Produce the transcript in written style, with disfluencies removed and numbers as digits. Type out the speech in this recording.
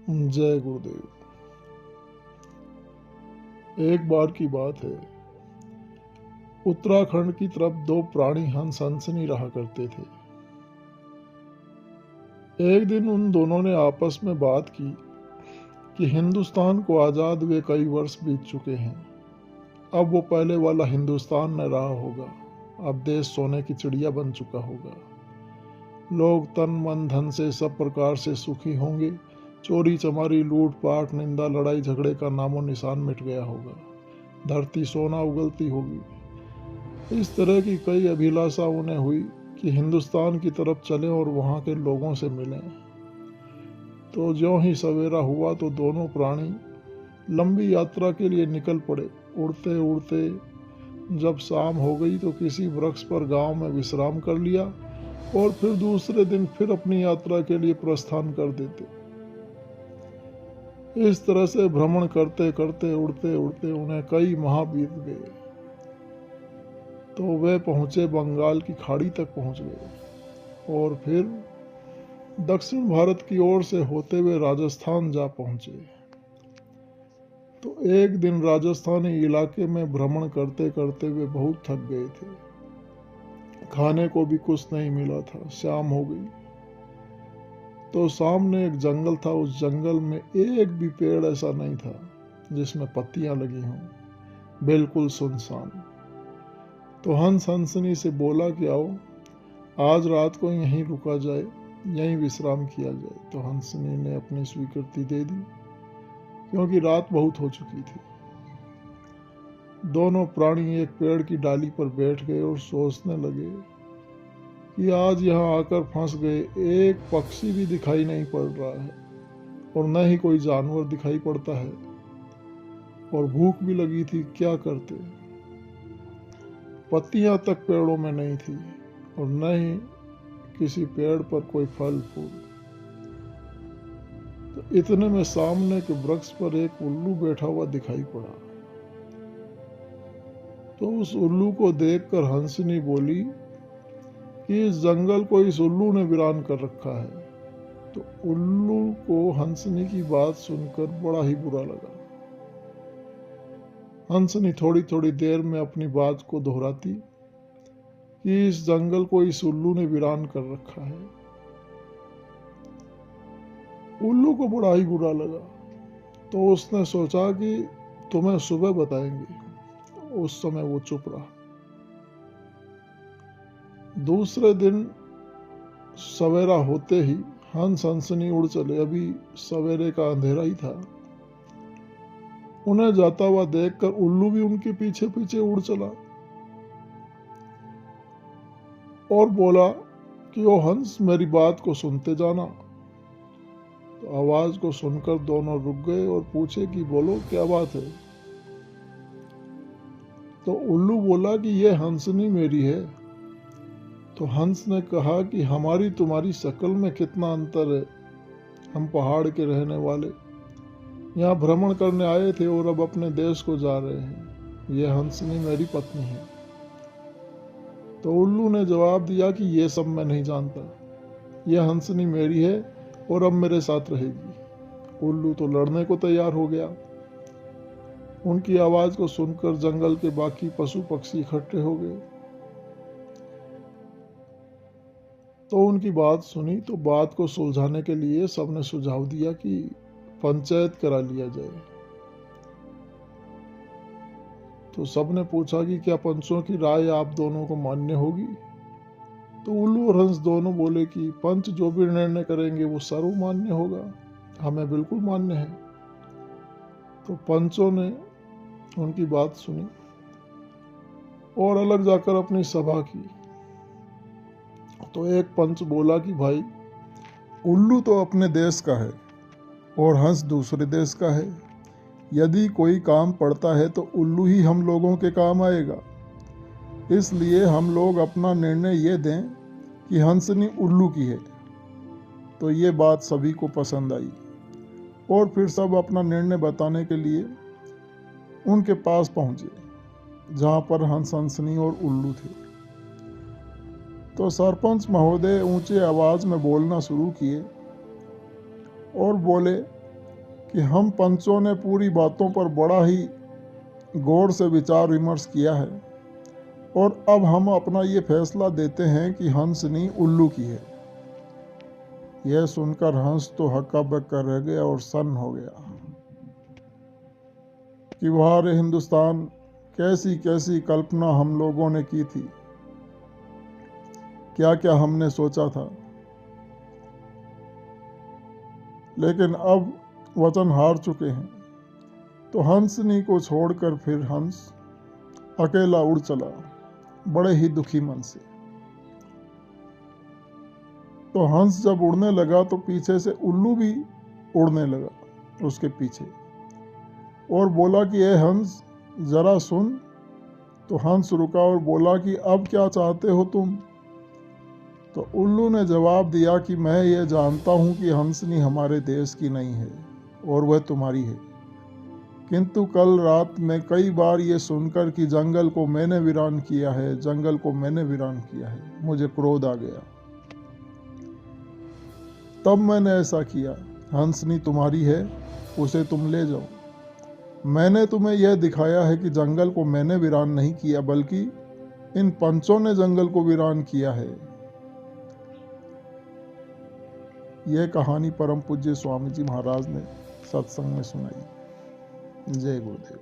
जय गुरुदेव। एक बार की बात है, उत्तराखंड की तरफ दो प्राणी हंस हंसनी रहा करते थे। एक दिन उन दोनों ने आपस में बात की कि हिंदुस्तान को आज़ाद हुए कई वर्ष बीत चुके हैं। अब वो पहले वाला हिंदुस्तान न रहा होगा। अब देश सोने की चिड़िया बन चुका होगा। लोग तन मन धन से सब प्रकार से सुखी होंगे। चोरी चमारी लूट पाट निंदा लड़ाई झगड़े का नामो निशान मिट गया होगा। धरती सोना उगलती होगी। इस तरह की कई अभिलाषा उन्हें हुई कि हिंदुस्तान की तरफ चलें और वहाँ के लोगों से मिलें। तो ज्यों ही सवेरा हुआ तो दोनों प्राणी लंबी यात्रा के लिए निकल पड़े। उड़ते उड़ते जब शाम हो गई तो किसी वृक्ष पर गांव में विश्राम कर लिया और फिर दूसरे दिन फिर अपनी यात्रा के लिए प्रस्थान कर देते। इस तरह से भ्रमण करते करते उड़ते उड़ते उन्हें कई माह बीत गए। तो वे पहुंचे बंगाल की खाड़ी तक पहुंच गए और फिर दक्षिण भारत की ओर से होते हुए राजस्थान जा पहुंचे। तो एक दिन राजस्थानी इलाके में भ्रमण करते करते वे बहुत थक गए थे। खाने को भी कुछ नहीं मिला था। शाम हो गई तो सामने एक जंगल था। उस जंगल में एक भी पेड़ ऐसा नहीं था जिसमें पत्तियां लगी हों। बिल्कुल सुनसान। तो हंस हंसनी से बोला कि आओ आज रात को यहीं रुका जाए, यहीं विश्राम किया जाए। तो हंसनी ने अपनी स्वीकृति दे दी क्योंकि रात बहुत हो चुकी थी। दोनों प्राणी एक पेड़ की डाली पर बैठ गए और सोचने लगे कि आज यहाँ आकर फंस गए। एक पक्षी भी दिखाई नहीं पड़ रहा है और न ही कोई जानवर दिखाई पड़ता है और भूख भी लगी थी। क्या करते? पत्तियां तक पेड़ों में नहीं थी और न ही किसी पेड़ पर कोई फल फूल। तो इतने में सामने के वृक्ष पर एक उल्लू बैठा हुआ दिखाई पड़ा। तो उस उल्लू को देखकर हंसनी बोली कि इस जंगल को इस उल्लू ने वीरान कर रखा है। तो उल्लू को हंसनी की बात सुनकर बड़ा ही बुरा लगा। हंसनी थोड़ी थोड़ी देर में अपनी बात को दोहराती कि इस जंगल को इस उल्लू ने वीरान कर रखा है। उल्लू को बड़ा ही बुरा लगा। तो उसने सोचा कि तुम्हें सुबह बताएंगे। उस समय वो चुप रहा। दूसरे दिन सवेरा होते ही हंस हंसनी उड़ चले। अभी सवेरे का अंधेरा ही था। उन्हें जाता हुआ देखकर उल्लू भी उनके पीछे पीछे उड़ चला और बोला कि ओ हंस मेरी बात को सुनते जाना। तो आवाज को सुनकर दोनों रुक गए और पूछे कि बोलो क्या बात है। तो उल्लू बोला कि यह हंसनी मेरी है। तो हंस ने कहा कि हमारी तुम्हारी शक्ल में कितना अंतर है। हम पहाड़ के रहने वाले यहाँ भ्रमण करने आए थे और अब अपने देश को जा रहे हैं। यह हंसनी मेरी पत्नी है। तो उल्लू ने जवाब दिया कि यह सब मैं नहीं जानता। यह हंसनी मेरी है और अब मेरे साथ रहेगी। उल्लू तो लड़ने को तैयार हो गया। उनकी आवाज को सुनकर जंगल के बाकी पशु पक्षी इकट्ठे हो गए। तो उनकी बात सुनी तो बात को सुलझाने के लिए सबने सुझाव दिया कि पंचायत करा लिया जाए। तो सबने पूछा कि क्या पंचों की राय आप दोनों को मान्य होगी। तो उल्लू और हंस दोनों बोले कि पंच जो भी निर्णय करेंगे वो सर्वमान्य होगा, हमें बिल्कुल मान्य है। तो पंचों ने उनकी बात सुनी और अलग जाकर अपनी सभा की। तो एक पंच बोला कि भाई उल्लू तो अपने देश का है और हंस दूसरे देश का है। यदि कोई काम पड़ता है तो उल्लू ही हम लोगों के काम आएगा। इसलिए हम लोग अपना निर्णय ये दें कि हंसनी उल्लू की है। तो ये बात सभी को पसंद आई और फिर सब अपना निर्णय बताने के लिए उनके पास पहुंचे जहां पर हंस हंसनी और उल्लू थे। तो सरपंच महोदय ऊंचे आवाज में बोलना शुरू किए और बोले कि हम पंचों ने पूरी बातों पर बड़ा ही गौर से विचार विमर्श किया है और अब हम अपना ये फैसला देते हैं कि हंसनी उल्लू की है। यह सुनकर हंस तो हक्का बक्का रह गया और सन्न हो गया कि वाह रे हिंदुस्तान, कैसी कैसी कल्पना हम लोगों ने की थी, क्या क्या हमने सोचा था। लेकिन अब वचन हार चुके हैं। तो हंसनी को छोड़कर फिर हंस अकेला उड़ चला, बड़े ही दुखी मन से। तो हंस जब उड़ने लगा तो पीछे से उल्लू भी उड़ने लगा उसके पीछे और बोला कि ए हंस, जरा सुन। तो हंस रुका और बोला कि अब क्या चाहते हो तुम। तो उल्लू ने जवाब दिया कि मैं ये जानता हूँ कि हंसनी हमारे देश की नहीं है और वह तुम्हारी है, किंतु कल रात में कई बार ये सुनकर कि जंगल को मैंने वीरान किया है, जंगल को मैंने वीरान किया है, मुझे क्रोध आ गया, तब मैंने ऐसा किया। हंसनी तुम्हारी है, उसे तुम ले जाओ। मैंने तुम्हें यह दिखाया है कि जंगल को मैंने वीरान नहीं किया, बल्कि इन पंचों ने जंगल को वीरान किया है। यह कहानी परम पूज्य स्वामी जी महाराज ने सत्संग में सुनाई। जय गुरुदेव।